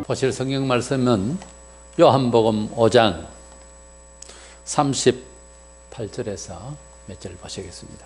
보실 성경 말씀은 요한복음 5장 38절에서 몇 절 보시겠습니다.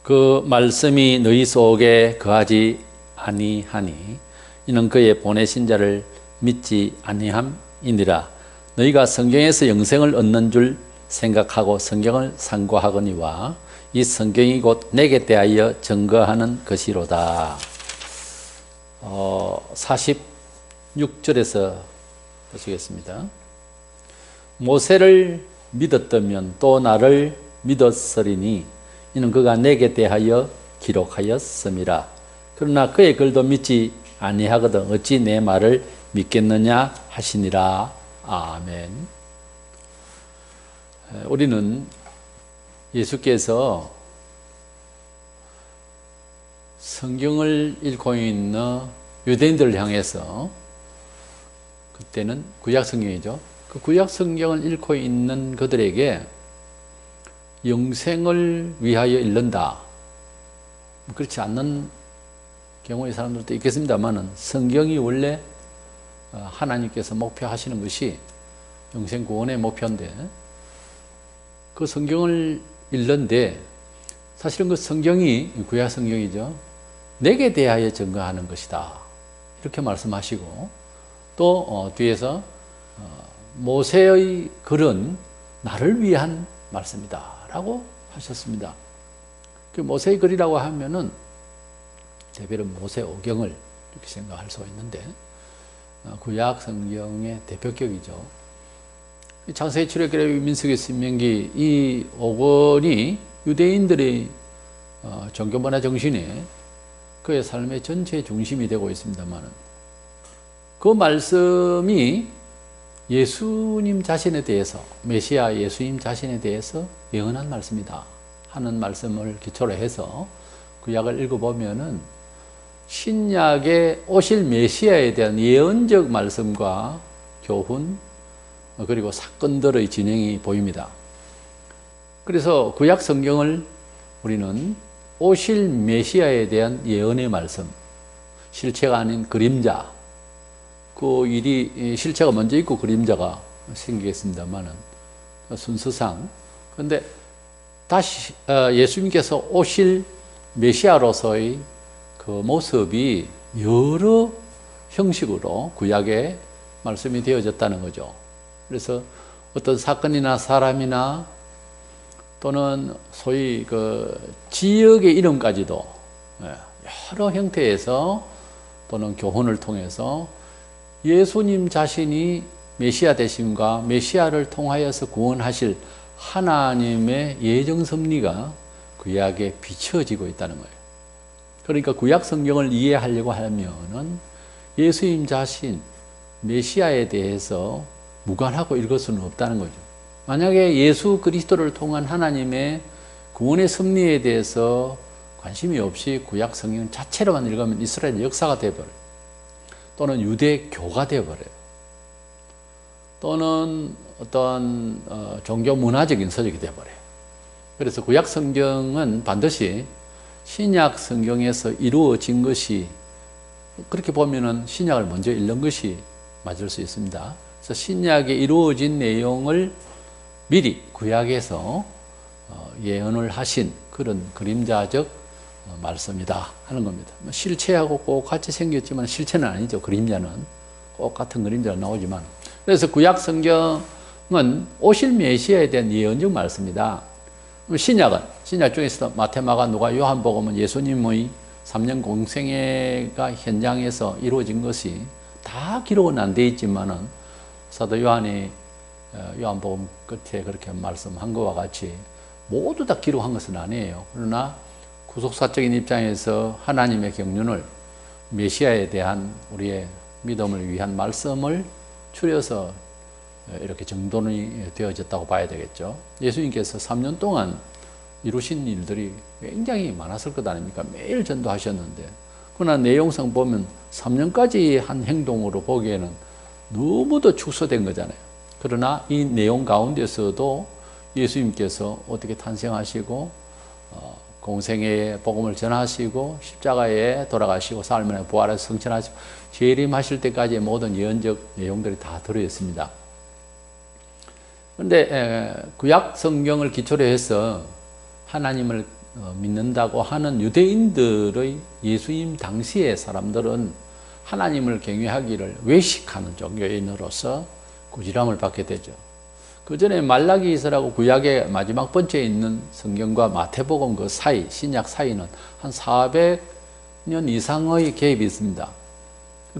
그 말씀이 너희 속에 거하지 아니하니 이는 그의 보내신 자를 믿지 아니함이니라. 너희가 성경에서 영생을 얻는 줄 생각하고 성경을 상고하거니와 이 성경이 곧 내게 대하여 증거하는 것이로다. 46절에서 보시겠습니다. 모세를 믿었다면 또 나를 믿었으리니 이는 그가 내게 대하여 기록하였음이라. 그러나 그의 글도 믿지 아니하거든 어찌 내 말을 믿겠느냐 하시니라. 아멘. 우리는 예수께서 성경을 읽고 있는 유대인들을 향해서, 그때는 구약 성경이죠. 그 구약 성경을 읽고 있는 그들에게 영생을 위하여 읽는다. 그렇지 않는 경우의 사람들도 있겠습니다만 성경이 원래 하나님께서 목표하시는 것이 영생 구원의 목표인데, 그 성경을 읽는데 사실은 그 성경이 구약 성경이죠. 내게 대하여 증거하는 것이다. 이렇게 말씀하시고, 또 뒤에서 모세의 글은 나를 위한 말씀이다 라고 하셨습니다. 그 모세의 글이라고 하면은 대표로 모세오경을 이렇게 생각할 수가 있는데, 구약 성경의 대표격이죠. 창세기, 출애굽기, 민수기, 신명기 이 오권이 유대인들의 종교 문화 정신에 그의 삶의 전체의 중심이 되고 있습니다만, 그 말씀이 예수님 자신에 대해서, 메시아 예수님 자신에 대해서 예언한 말씀이다 하는 말씀을 기초로 해서 구약을 읽어보면은 신약에 오실 메시아에 대한 예언적 말씀과 교훈, 그리고 사건들의 진행이 보입니다. 그래서 구약 성경을 우리는 오실 메시아에 대한 예언의 말씀, 실체가 아닌 그림자, 그 일이 실체가 먼저 있고 그림자가 생기겠습니다만은 순서상. 그런데 다시 예수님께서 오실 메시아로서의 그 모습이 여러 형식으로 구약에 말씀이 되어졌다는 거죠. 그래서 어떤 사건이나 사람이나 또는 소위 그 지역의 이름까지도 여러 형태에서 또는 교훈을 통해서 예수님 자신이 메시아 되심과 메시아를 통하여서 구원하실 하나님의 예정 섭리가 구약에 비춰지고 있다는 거예요. 그러니까 구약 성경을 이해하려고 하면은 예수님 자신 메시아에 대해서 무관하고 읽을 수는 없다는 거죠. 만약에 예수 그리스도를 통한 하나님의 구원의 섭리에 대해서 관심이 없이 구약 성경 자체로만 읽으면 이스라엘 역사가 되어버려요. 또는 유대교가 되어버려요. 또는 어떤 종교 문화적인 서적이 되어버려요. 그래서 구약 성경은 반드시 신약 성경에서 이루어진 것이, 그렇게 보면은 신약을 먼저 읽는 것이 맞을 수 있습니다. 그래서 신약에 이루어진 내용을 미리 구약에서 예언을 하신 그런 그림자적 말씀이다 하는 겁니다. 실체하고 꼭 같이 생겼지만 실체는 아니죠. 그림자는 꼭 같은 그림자가 나오지만. 그래서 구약 성경은 오실 메시아에 대한 예언적 말씀이다. 신약은, 신약 중에서 마태, 마가, 누가, 요한복음은 예수님의 3년 공생애가 현장에서 이루어진 것이 다 기록은 안 되어 있지만은 사도 요한이 요한복음 끝에 그렇게 말씀한 것과 같이 모두 다 기록한 것은 아니에요. 그러나 구속사적인 입장에서 하나님의 경륜을, 메시아에 대한 우리의 믿음을 위한 말씀을 추려서 이렇게 정돈이 되어졌다고 봐야 되겠죠. 예수님께서 3년 동안 이루신 일들이 굉장히 많았을 것 아닙니까? 매일 전도하셨는데, 그러나 내용상 보면 3년까지 한 행동으로 보기에는 너무도 축소된 거잖아요. 그러나 이 내용 가운데서도 예수님께서 어떻게 탄생하시고 공생의 복음을 전하시고 십자가에 돌아가시고 사흘 만에 부활해서 성천하시고 재림하실 때까지의 모든 예언적 내용들이 다 들어있습니다. 그런데 구약 성경을 기초로 해서 하나님을 믿는다고 하는 유대인들의 예수님 당시의 사람들은 하나님을 경외하기를 외식하는 종교인으로서 꾸지람을 받게 되죠. 그 전에 말라기서라고 구약의 마지막 번째에 있는 성경과 마태복음 그 사이, 신약 사이는 한 400년 이상의 갭이 있습니다.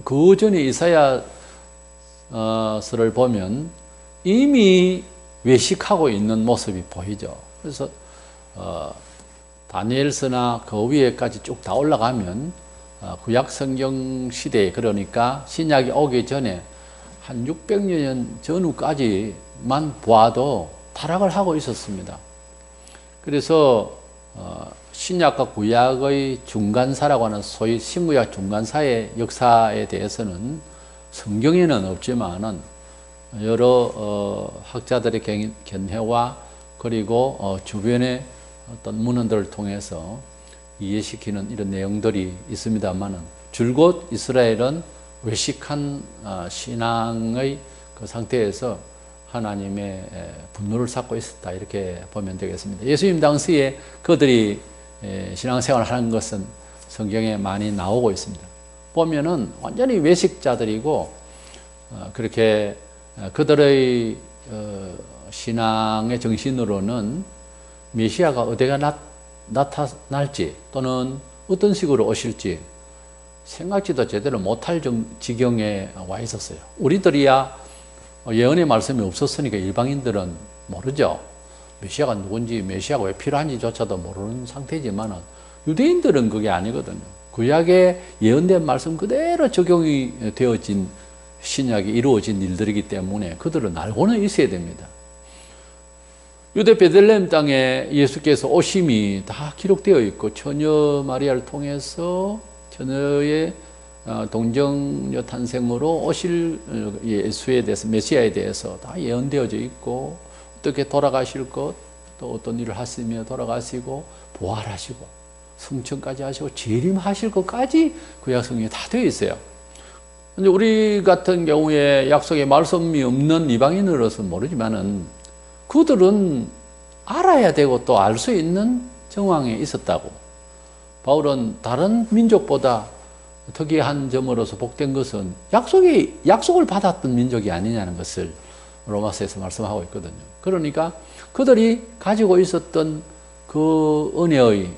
그 전에 이사야서를 보면 이미 외식하고 있는 모습이 보이죠. 그래서 다니엘서나 그 위에까지 쭉 다 올라가면 구약 성경 시대에, 그러니까 신약이 오기 전에 한 600년 전후까지만 보아도 타락을 하고 있었습니다. 그래서 신약과 구약의 중간사라고 하는 소위 신구약 중간사의 역사에 대해서는 성경에는 없지만은 여러 학자들의 견해와 그리고 주변의 어떤 문헌들을 통해서 이해시키는 이런 내용들이 있습니다만은 줄곧 이스라엘은 외식한 신앙의 그 상태에서 하나님의 분노를 샀고 있었다, 이렇게 보면 되겠습니다. 예수님 당시에 그들이 신앙생활을 하는 것은 성경에 많이 나오고 있습니다. 보면은 완전히 외식자들이고 그렇게 그들의 신앙의 정신으로는 메시아가 어디가 나타날지 또는 어떤 식으로 오실지 생각지도 제대로 못할 지경에 와 있었어요. 우리들이야 예언의 말씀이 없었으니까 일반인들은 모르죠. 메시아가 누군지, 메시아가 왜 필요한지조차도 모르는 상태지만 유대인들은 그게 아니거든요. 구약에 예언된 말씀 그대로 적용이 되어진 신약이 이루어진 일들이기 때문에 그들은 알고는 있어야 됩니다. 유대 베들레헴 땅에 예수께서 오심이 다 기록되어 있고 처녀 마리아를 통해서 처녀의 동정녀 탄생으로 오실 예수에 대해서, 메시아에 대해서 다 예언되어져 있고 어떻게 돌아가실 것, 또 어떤 일을 하시며 돌아가시고 부활하시고 성천까지 하시고 재림하실 것까지 구약 성경에 다 되어 있어요. 근데 우리 같은 경우에 약속의 말씀이 없는 이방인으로서는 모르지만은 그들은 알아야 되고 또 알 수 있는 정황에 있었다고. 바울은 다른 민족보다 특이한 점으로서 복된 것은 약속을 받았던 민족이 아니냐는 것을 로마서에서 말씀하고 있거든요. 그러니까 그들이 가지고 있었던 그 은혜의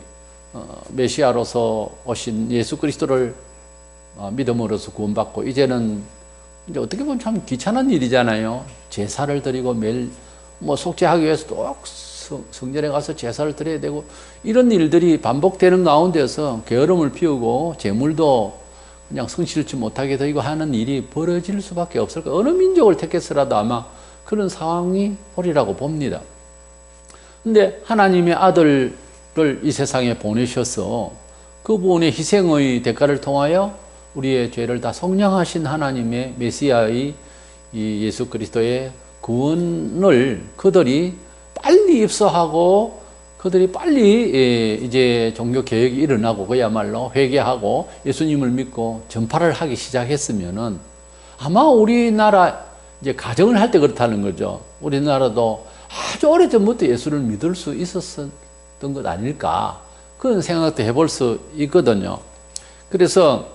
메시아로서 오신 예수 그리스도를 믿음으로써 구원받고 이제는 이제 어떻게 보면 참 귀찮은 일이잖아요. 제사를 드리고 매일 속죄하기 위해서 또 성전에 가서 제사를 드려야 되고 이런 일들이 반복되는 가운데서 게으름을 피우고 재물도 그냥 성실치 못하게 되고 하는 일이 벌어질 수밖에 없을 거예요. 어느 민족을 택해서라도 아마 그런 상황이 오리라고 봅니다. 근데 하나님의 아들을 이 세상에 보내셔서 그분의 희생의 대가를 통하여 우리의 죄를 다 속량하신 하나님의 메시아의 이 예수 그리스도의 구원을 그들이 빨리 입소하고 그들이 빨리 이제 종교 개혁이 일어나고 그야말로 회개하고 예수님을 믿고 전파를 하기 시작했으면은 아마 우리나라 이제 가정을 할 때 그렇다는 거죠. 우리나라도 아주 오래전부터 예수를 믿을 수 있었던 것 아닐까 그런 생각도 해볼 수 있거든요. 그래서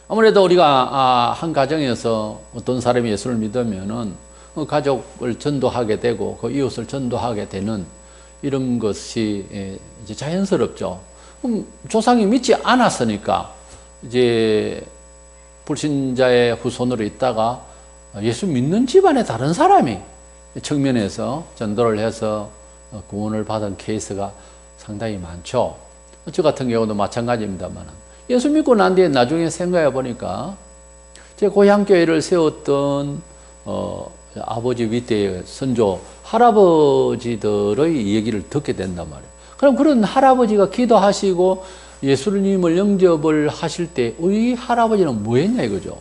아무래도 우리가 한 가정에서 어떤 사람이 예수를 믿으면은 그 가족을 전도하게 되고 그 이웃을 전도하게 되는 이런 것이 이제 자연스럽죠. 그럼 조상이 믿지 않았으니까 이제 불신자의 후손으로 있다가 예수 믿는 집안의 다른 사람이 측면에서 전도를 해서 구원을 받은 케이스가 상당히 많죠. 저 같은 경우도 마찬가지입니다만 예수 믿고 난 뒤에 나중에 생각해 보니까 제 고향교회를 세웠던 아버지 밑에 선조 할아버지들의 얘기를 듣게 된단 말이에요. 그럼 그런 할아버지가 기도하시고 예수님을 영접을 하실 때 우리 할아버지는 뭐 했냐 이거죠.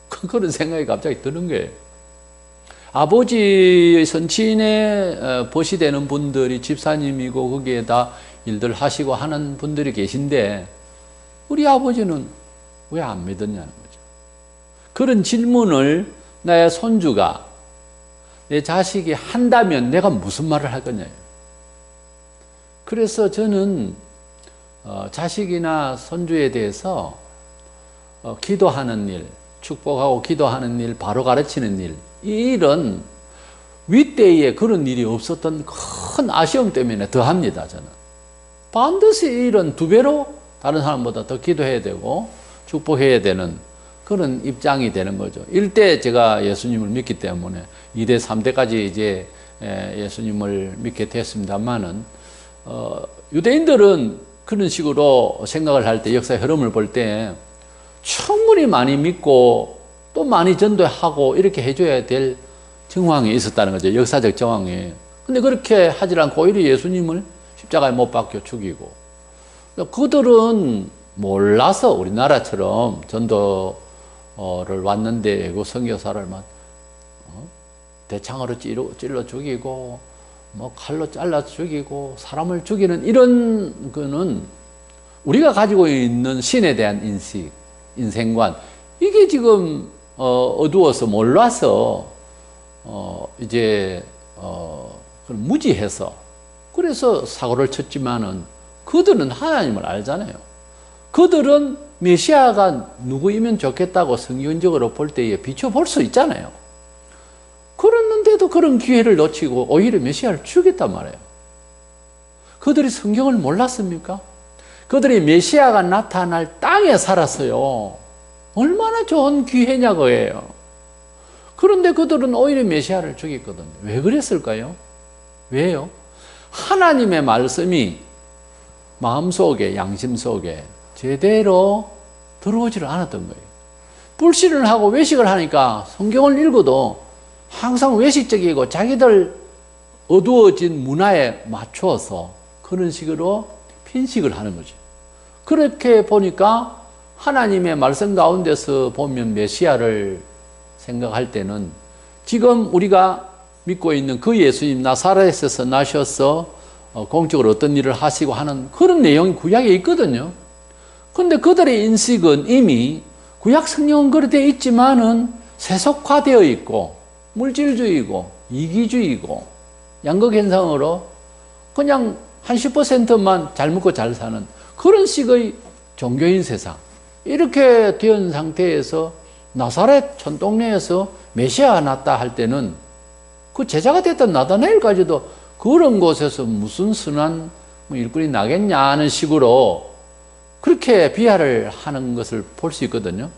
그런 생각이 갑자기 드는 거예요. 아버지의 선친의 벗이 되는 분들이 집사님이고 거기에다 일들 하시고 하는 분들이 계신데 우리 아버지는 왜 안 믿었냐는 거죠. 그런 질문을 나의 손주가, 내 자식이 한다면 내가 무슨 말을 할 거냐요. 그래서 저는 자식이나 손주에 대해서 기도하는 일, 축복하고 기도하는 일, 바로 가르치는 일, 이 일은 윗대에 그런 일이 없었던 큰 아쉬움 때문에 더 합니다. 저는 반드시 이 일은 두 배로 다른 사람보다 더 기도해야 되고 축복해야 되는 그런 입장이 되는 거죠. 1대 제가 예수님을 믿기 때문에 2대, 3대까지 이제 예수님을 믿게 됐습니다만은 유대인들은 그런 식으로 생각을 할 때, 역사의 흐름을 볼 때 충분히 많이 믿고 또 많이 전도하고 이렇게 해줘야 될 정황이 있었다는 거죠. 역사적 정황이. 근데 그렇게 하지 않고 오히려 예수님을 십자가에 못 박혀 죽이고, 그들은 몰라서 우리나라처럼 전도를 왔는데 그 선교사를 막 대창으로 찔러 죽이고 뭐 칼로 잘라 죽이고 사람을 죽이는 이런 거는 우리가 가지고 있는 신에 대한 인식, 인생관, 이게 지금 어두워서 몰라서 이제 무지해서 그래서 사고를 쳤지만은 그들은 하나님을 알잖아요. 그들은 메시아가 누구이면 좋겠다고 성경적으로 볼 때에 비춰볼 수 있잖아요. 그랬는데도 그런 기회를 놓치고 오히려 메시아를 죽였단 말이에요. 그들이 성경을 몰랐습니까? 그들이 메시아가 나타날 땅에 살았어요. 얼마나 좋은 기회냐고요. 그런데 그들은 오히려 메시아를 죽였거든요. 왜 그랬을까요? 왜요? 하나님의 말씀이 마음속에, 양심 속에 제대로 들어오지를 않았던 거예요. 불신을 하고 외식을 하니까 성경을 읽어도 항상 외식적이고 자기들 어두워진 문화에 맞추어서 그런 식으로 편식을 하는 거죠. 그렇게 보니까 하나님의 말씀 가운데서 보면 메시아를 생각할 때는 지금 우리가 믿고 있는 그 예수님, 나사렛에서 나셔서 공적으로 어떤 일을 하시고 하는 그런 내용이 구약에 있거든요. 근데 그들의 인식은 이미 구약 성경은 그렇게 되어 있지만은 세속화되어 있고 물질주의고 이기주의고 양극현상으로 그냥 한 10%만 잘 먹고 잘 사는 그런 식의 종교인 세상, 이렇게 된 상태에서 나사렛 촌동네에서 메시아가 났다 할 때는 그 제자가 됐던 나다나엘까지도 그런 곳에서 무슨 선한 일꾼이 나겠냐 하는 식으로 그렇게 비하를 하는 것을 볼 수 있거든요.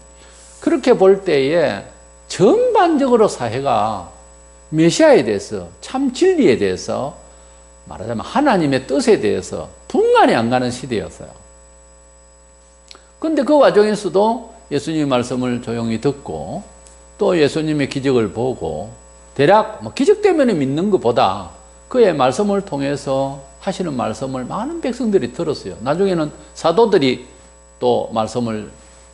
그렇게 볼 때에 전반적으로 사회가 메시아에 대해서, 참 진리에 대해서, 말하자면 하나님의 뜻에 대해서 분간이 안 가는 시대였어요. 그런데 그 과정에서도 예수님의 말씀을 조용히 듣고 또 예수님의 기적을 보고, 대략 기적 때문에 믿는 것보다 그의 말씀을 통해서 하시는 말씀을 많은 백성들이 들었어요. 나중에는 사도들이 또 말씀을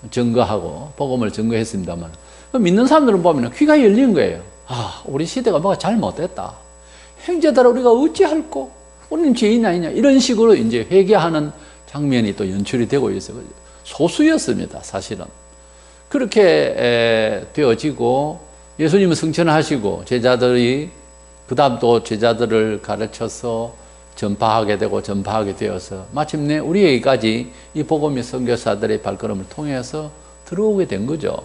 증거하고 복음을 증거했습니다만, 믿는 사람들은 보면 귀가 열린 거예요. 아, 우리 시대가 뭐가 잘못됐다. 형제들아, 우리가 어찌할꼬? 우리는 죄인 아니냐? 이런 식으로 이제 회개하는 장면이 또 연출이 되고 있어요. 소수였습니다, 사실은. 그렇게 되어지고 예수님은 승천하시고 제자들이 그 다음 또 제자들을 가르쳐서 전파하게 되어서 마침내 우리에게까지 이 복음의 선교사들의 발걸음을 통해서 들어오게 된 거죠.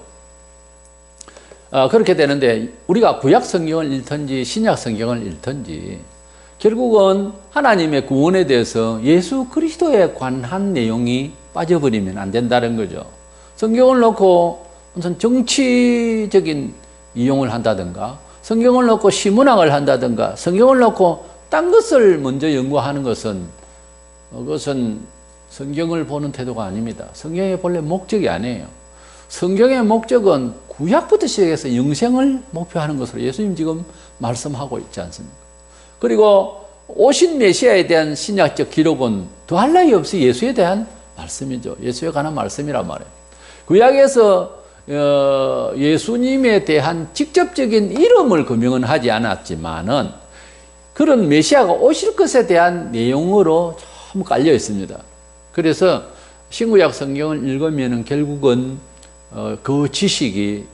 그렇게 되는데 우리가 구약 성경을 읽든지 신약 성경을 읽든지 결국은 하나님의 구원에 대해서 예수 그리스도에 관한 내용이 빠져버리면 안 된다는 거죠. 성경을 놓고 무슨 정치적인 이용을 한다든가, 성경을 놓고 시문학을 한다든가, 성경을 놓고 딴 것을 먼저 연구하는 것은 그것은 성경을 보는 태도가 아닙니다. 성경의 본래 목적이 아니에요. 성경의 목적은 구약부터 시작해서 영생을 목표하는 것으로 예수님 지금 말씀하고 있지 않습니까? 그리고 오신 메시아에 대한 신약적 기록은 더할 나위 없이 예수에 대한 말씀이죠. 예수에 관한 말씀이란 말이에요. 구약에서 예수님에 대한 직접적인 이름을 금명은 하지 않았지만은 그런 메시아가 오실 것에 대한 내용으로 너무 깔려 있습니다. 그래서 신구약 성경을 읽으면 결국은 그 지식이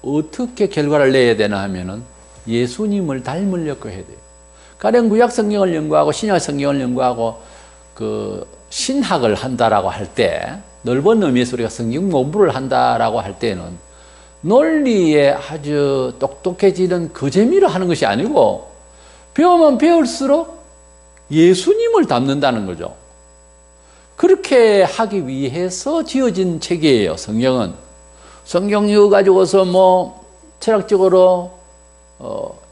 어떻게 결과를 내야 되나 하면은 예수님을 닮으려고 해야 돼요. 가령 구약 성경을 연구하고 신약 성경을 연구하고 그 신학을 한다라고 할 때, 넓은 의미에서 우리가 성경 공부를 한다라고 할 때는 논리에 아주 똑똑해지는 그 재미로 하는 것이 아니고 배우면 배울수록 예수님을 닮는다는 거죠. 그렇게 하기 위해서 지어진 책이에요. 성경은. 성경 읽어가지고서 뭐 철학적으로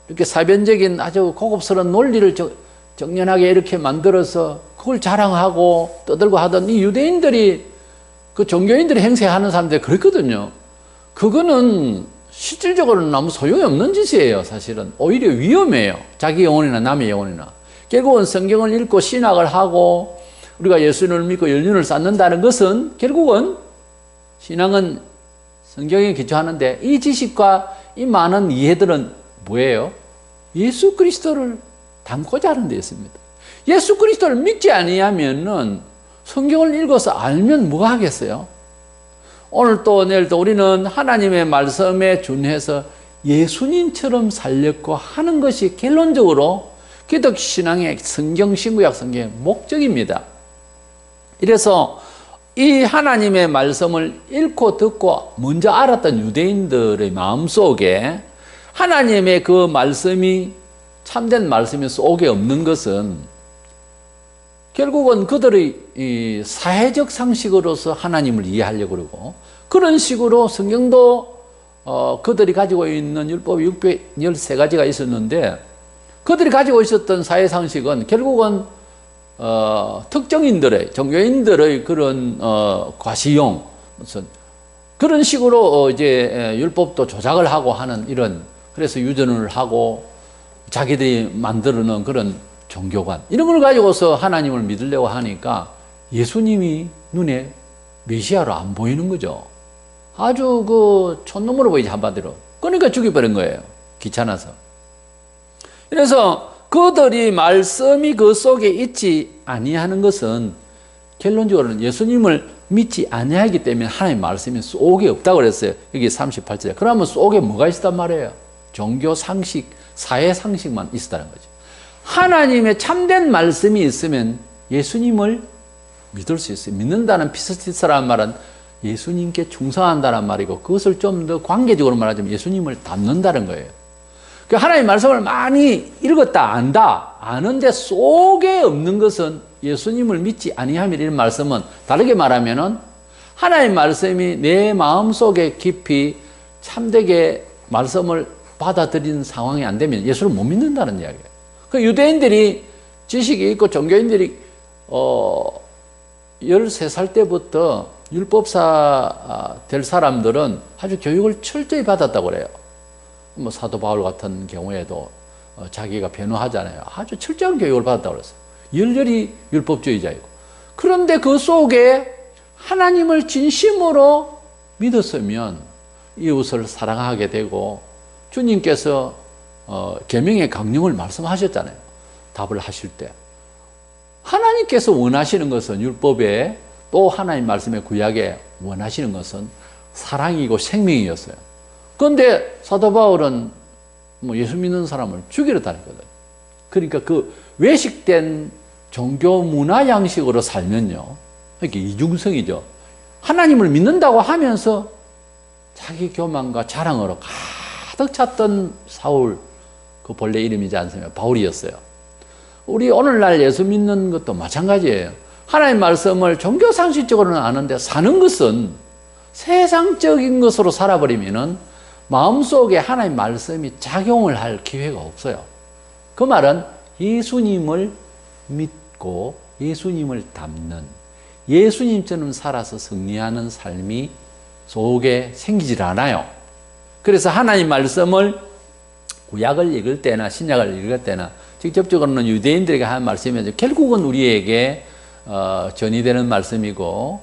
이렇게 사변적인 아주 고급스러운 논리를 정연하게 이렇게 만들어서 그걸 자랑하고 떠들고 하던 이 유대인들이, 그 종교인들이 행세하는 사람들이 그랬거든요. 그거는 실질적으로는 아무 소용이 없는 짓이에요. 사실은 오히려 위험해요. 자기 영혼이나 남의 영혼이나. 결국은 성경을 읽고 신학을 하고 우리가 예수님을 믿고 연륜을 쌓는다는 것은 결국은 신앙은 성경에 기초하는데, 이 지식과 이 많은 이해들은 뭐예요? 예수 그리스도를 닮고자 하는 데 있습니다. 예수 그리스도를 믿지 아니하면은 성경을 읽어서 알면 뭐가 하겠어요? 오늘 또 내일 또 우리는 하나님의 말씀에 준해서 예수님처럼 살려고 하는 것이 결론적으로 기독신앙의 성경, 신구약 성경의 목적입니다. 이래서 이 하나님의 말씀을 읽고 듣고 먼저 알았던 유대인들의 마음속에 하나님의 그 말씀이 참된 말씀이 속에 없는 것은 결국은 그들의 이 사회적 상식으로서 하나님을 이해하려고 그러고, 그런 식으로 성경도 그들이 가지고 있는 율법이 613가지가 있었는데, 그들이 가지고 있었던 사회 상식은 결국은 특정인들의, 종교인들의 그런 과시용, 무슨 그런 식으로 이제 율법도 조작을 하고 하는 이런, 그래서 유전을 하고 자기들이 만들어 놓은 그런 종교관, 이런 걸 가지고서 하나님을 믿으려고 하니까 예수님이 눈에 메시아로 안 보이는 거죠. 아주 그 촌놈으로 보이지, 한마디로. 그러니까 죽여버린 거예요. 귀찮아서. 그래서 그들이 말씀이 그 속에 있지 아니하는 것은 결론적으로는 예수님을 믿지 아니하기 때문에 하나님의 말씀이 속에 없다고 그랬어요. 여기 38절에. 그러면 속에 뭐가 있단 말이에요? 종교 상식, 사회 상식만 있었다는 거죠. 하나님의 참된 말씀이 있으면 예수님을 믿을 수 있어요. 믿는다는 피스티스라는 말은 예수님께 충성한다는 말이고, 그것을 좀 더 관계적으로 말하자면 예수님을 닮는다는 거예요. 그 하나님의 말씀을 많이 읽었다 안다, 아는데 속에 없는 것은 예수님을 믿지 아니하면, 이런 말씀은 다르게 말하면은 하나님의 말씀이 내 마음속에 깊이 참되게 말씀을 받아들이는 상황이 안 되면 예수를 못 믿는다는 이야기예요. 그 유대인들이 지식이 있고 종교인들이 13살 때부터 율법사 될 사람들은 아주 교육을 철저히 받았다고 그래요. 뭐 사도 바울 같은 경우에도 자기가 변호하잖아요. 아주 철저한 교육을 받았다고 그랬어요. 열렬히 율법주의자이고. 그런데 그 속에 하나님을 진심으로 믿었으면 이웃을 사랑하게 되고, 주님께서 계명의 강령을 말씀하셨잖아요. 답을 하실 때. 하나님께서 원하시는 것은, 율법에 또 하나님 말씀의 구약에 원하시는 것은 사랑이고 생명이었어요. 그런데 사도 바울은 뭐 예수 믿는 사람을 죽이러 다녔거든요. 그러니까 그 외식된 종교 문화 양식으로 살면요, 이게 이중성이죠. 하나님을 믿는다고 하면서 자기 교만과 자랑으로 가득 찼던 사울, 그 본래 이름이지 않습니까? 바울이었어요. 우리 오늘날 예수 믿는 것도 마찬가지예요. 하나님 말씀을 종교 상식적으로는 아는데 사는 것은 세상적인 것으로 살아버리면은 마음속에 하나님 말씀이 작용을 할 기회가 없어요. 그 말은 예수님을 믿고 예수님을 닮는, 예수님처럼 살아서 승리하는 삶이 속에 생기질 않아요. 그래서 하나님 말씀을 구약을 읽을 때나 신약을 읽을 때나 직접적으로는 유대인들에게 하는 말씀이죠. 결국은 우리에게 전이되는 말씀이고,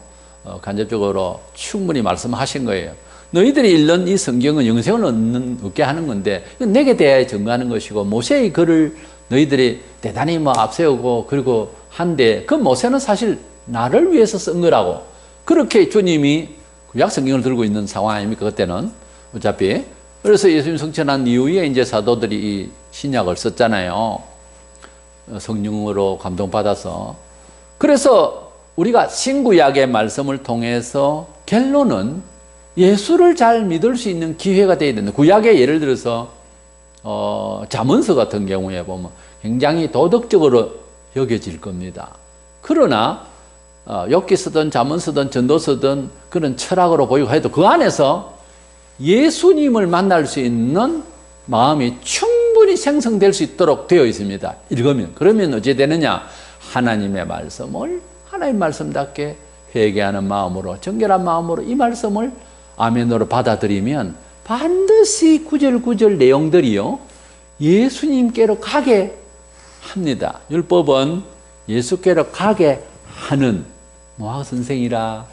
간접적으로 충분히 말씀하신 거예요. 너희들이 읽는 이 성경은 영생을 얻게 하는 건데, 내게 대하여 증거하는 것이고, 모세의 글을 너희들이 대단히 뭐 앞세우고, 그리고 한데 그 모세는 사실 나를 위해서 쓴 거라고 그렇게 주님이 구약 성경을 들고 있는 상황 아닙니까? 그때는 어차피. 그래서 예수님 성천한 이후에 이제 사도들이 이 신약을 썼잖아요. 성령으로 감동받아서. 그래서 우리가 신구약의 말씀을 통해서 결론은 예수를 잘 믿을 수 있는 기회가 되어야 된다. 구약에 예를 들어서 잠언서 같은 경우에 보면 굉장히 도덕적으로 여겨질 겁니다. 그러나 욥기 쓰든 잠언 쓰든 전도 쓰든 그런 철학으로 보이고 해도 그 안에서 예수님을 만날 수 있는 마음이 충분히 생성될 수 있도록 되어 있습니다. 읽으면. 그러면 어찌 되느냐? 하나님의 말씀을 하나님 말씀답게 회개하는 마음으로 정결한 마음으로 이 말씀을 아멘으로 받아들이면 반드시 구절구절 내용들이요 예수님께로 가게 합니다. 율법은 예수께로 가게 하는 모학 선생이라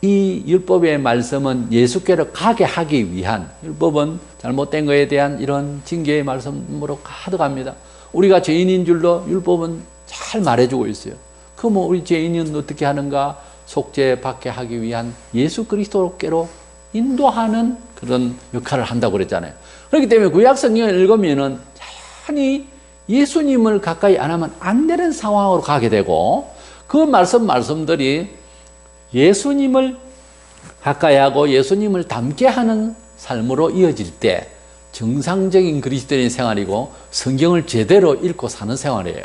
이 율법의 말씀은 예수께로 가게 하기 위한 율법은 잘못된 것에 대한 이런 징계의 말씀으로 가득합니다. 우리가 죄인인 줄로 율법은 잘 말해주고 있어요. 그럼 우리 죄인은 어떻게 하는가? 속죄 받게 하기 위한 예수 그리스도께로 인도하는 그런 역할을 한다고 그랬잖아요. 그렇기 때문에 구약 성경을 읽으면은 자연히 예수님을 가까이 안 하면 안 되는 상황으로 가게 되고 그 말씀들이 예수님을 가까이 하고 예수님을 닮게 하는 삶으로 이어질 때 정상적인 그리스도인의 생활이고 성경을 제대로 읽고 사는 생활이에요.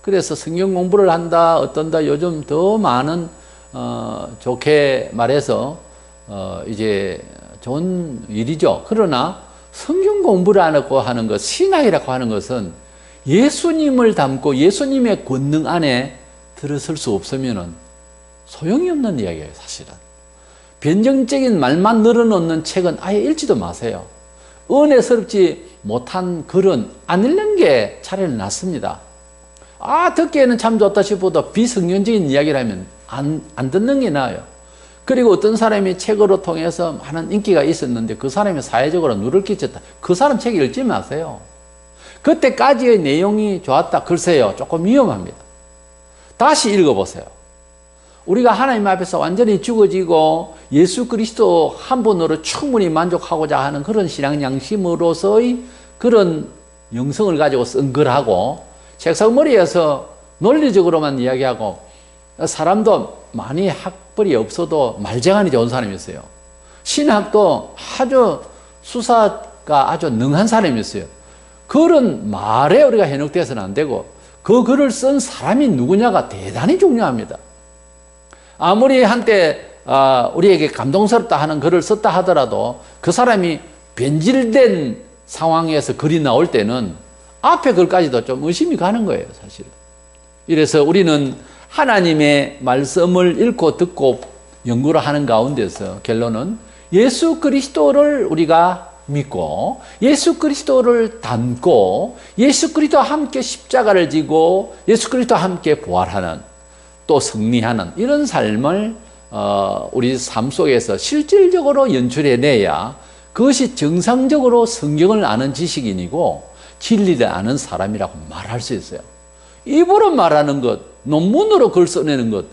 그래서 성경 공부를 한다 어떤다 요즘 더 많은 좋게 말해서 이제 좋은 일이죠. 그러나 성경 공부를 안 하고 하는 것, 신학이라고 하는 것은 예수님을 닮고 예수님의 권능 안에 들어설 수 없으면 소용이 없는 이야기예요, 사실은. 변정적인 말만 늘어놓는 책은 아예 읽지도 마세요. 은혜스럽지 못한 글은 안 읽는 게 차라리 낫습니다. 듣기에는 참 좋다 싶어도 비성경적인 이야기를 하면 안 듣는 게 나아요. 그리고 어떤 사람이 책으로 통해서 많은 인기가 있었는데 그 사람이 사회적으로 누를 끼쳤다. 그 사람 책 읽지 마세요. 그때까지의 내용이 좋았다. 글쎄요, 조금 위험합니다. 다시 읽어보세요. 우리가 하나님 앞에서 완전히 죽어지고 예수 그리스도 한 분으로 충분히 만족하고자 하는 그런 신앙 양심으로서의 그런 영성을 가지고 쓴 글하고 책상머리에서 논리적으로만 이야기하고 사람도 많이 학벌이 없어도 말쟁한이 좋은 사람이었어요. 신학도 아주 수사가 아주 능한 사람이었어요. 글은 말에 우리가 현혹돼서는 안 되고 그 글을 쓴 사람이 누구냐가 대단히 중요합니다. 아무리 한때 우리에게 감동스럽다 하는 글을 썼다 하더라도 그 사람이 변질된 상황에서 글이 나올 때는 앞에 글까지도 좀 의심이 가는 거예요, 사실은. 이래서 우리는 하나님의 말씀을 읽고 듣고 연구를 하는 가운데서 결론은 예수 그리스도를 우리가 믿고 예수 그리스도를 닮고 예수 그리스도와 함께 십자가를 지고 예수 그리스도와 함께 부활하는 또 승리하는 이런 삶을 우리 삶 속에서 실질적으로 연출해내야 그것이 정상적으로 성경을 아는 지식인이고 진리를 아는 사람이라고 말할 수 있어요. 입으로 말하는 것, 논문으로 글 써내는 것,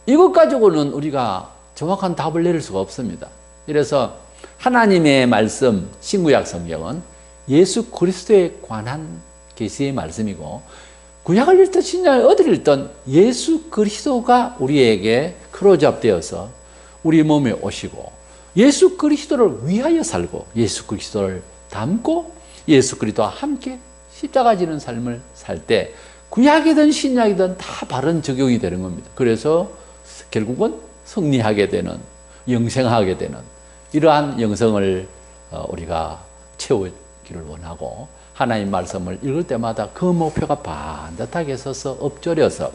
이것 가지고는 우리가 정확한 답을 내릴 수가 없습니다. 그래서 하나님의 말씀, 신구약 성경은 예수 그리스도에 관한 계시의 말씀이고 구약을 읽든 신약을 어디를 읽든 예수 그리스도가 우리에게 클로즈업 되어서 우리 몸에 오시고 예수 그리스도를 위하여 살고 예수 그리스도를 닮고 예수 그리스도와 함께 십자가 지는 삶을 살 때 구약이든 신약이든 다 바른 적용이 되는 겁니다. 그래서 결국은 승리하게 되는, 영생하게 되는 이러한 영성을 우리가 채우기를 원하고 하나님 말씀을 읽을 때마다 그 목표가 반듯하게 서서 엎드려서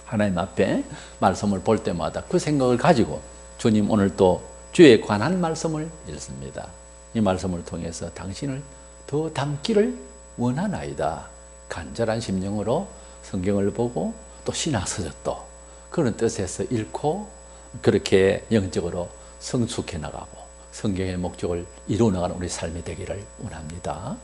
하나님 앞에 말씀을 볼 때마다 그 생각을 가지고 주님 오늘 또 주에 관한 말씀을 읽습니다. 이 말씀을 통해서 당신을 더 닮기를 원하나이다. 간절한 심령으로 성경을 보고 또 신학서적도 그런 뜻에서 읽고 그렇게 영적으로 성숙해 나가고 성경의 목적을 이루어 나가는 우리 삶이 되기를 원합니다.